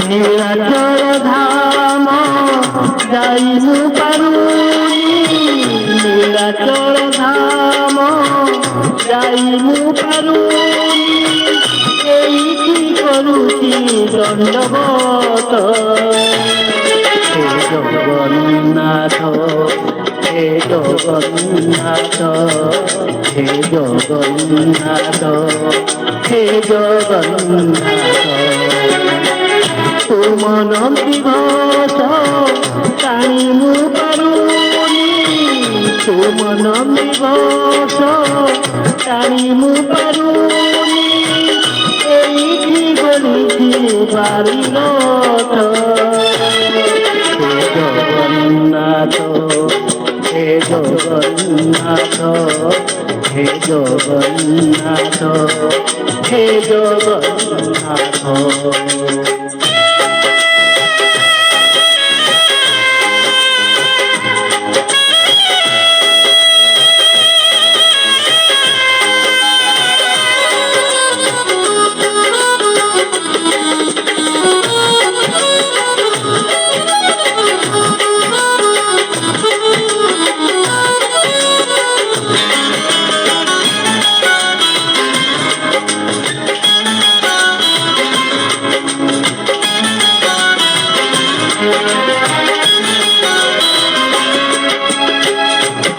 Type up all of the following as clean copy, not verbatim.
নীলাচল ধাম যাইনু পারুনি, নীলাচল ধাম যাইনু পারুনি, এইটি করুছি দণ্ডবত। হে জগন্নাথ, হে জগন্নাথ, হে জগন্নাথ, হে জগন্নাথ। তুমন বিঘোষ টাଣିমু পারুনি, তুমন বিঘোষ টাଣିমু পারুনি, এইটি গলিছি বাড়ি রথ। হে জগন্নাথ, হে জগন্নাথ, হে জগন্নাথ, হে জগন্নাথ।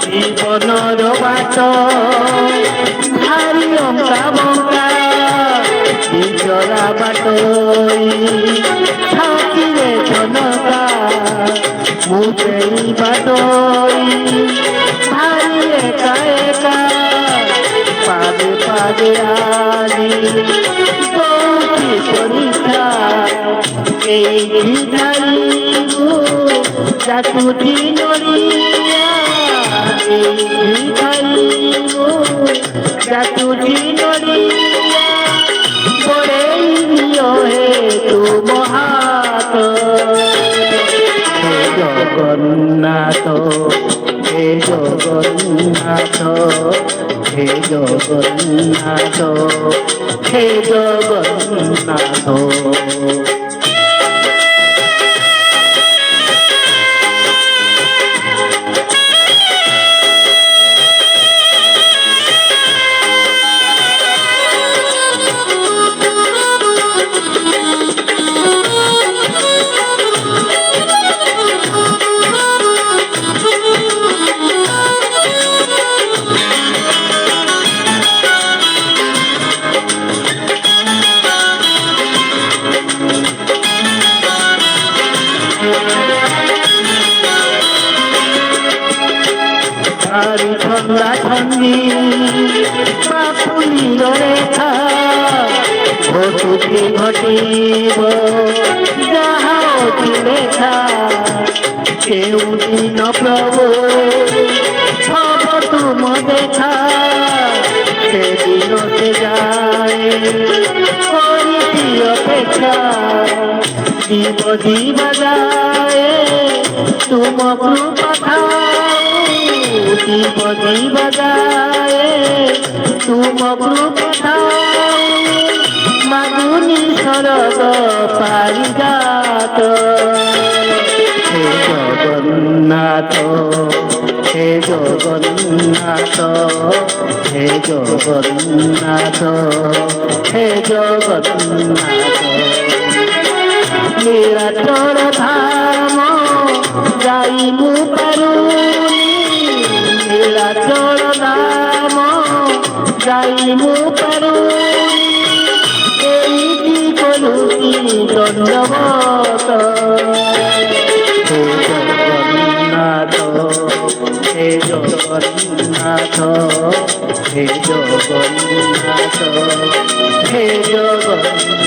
জীবনর বাট ভারি অঙ্কা বঙ্কা, বিচরা বাট থাকিলে জনকা, মু সেই বাট ভারি একা একা, পাদে পাদে আনি দৌড়ি পরীক্ষা, এই ধারিবু চাকুটি নড়িয়া, এই ধারিবু চাকুটি নড়িয়া, পড়েই দিও হে তুম হাত। হে জগন্নাথ, হে জগন্নাথ, হে জগন্নাথ, হে জগন্নাথ। ভারি ঠন্ডা ঠন্ডি বাপুলির রেখা, ঘটুকি ঘটিব যাহা অতি লেখা, কেউ দিন প্রভু হব তুম দেখা, সেদিন সে যায় করিতি অপেক্ষা, জীব দিবা যায় তুম কৃপা, জীব দিবা যায় তুম কৃপা, মাগুনি সরগ পারিজাত। হে জগন্নাথ, হে জগন্নাথ, হে জগন্নাথ, হে জগন্নাথ। নীলাচল ধাম যাইনু পারুনি, নীলাচল ধাম যাইনু পারুনি, এই মত হে জগন্নাথ হে জগন্নাথ হে জগন্নাথ হে জগন্নাথ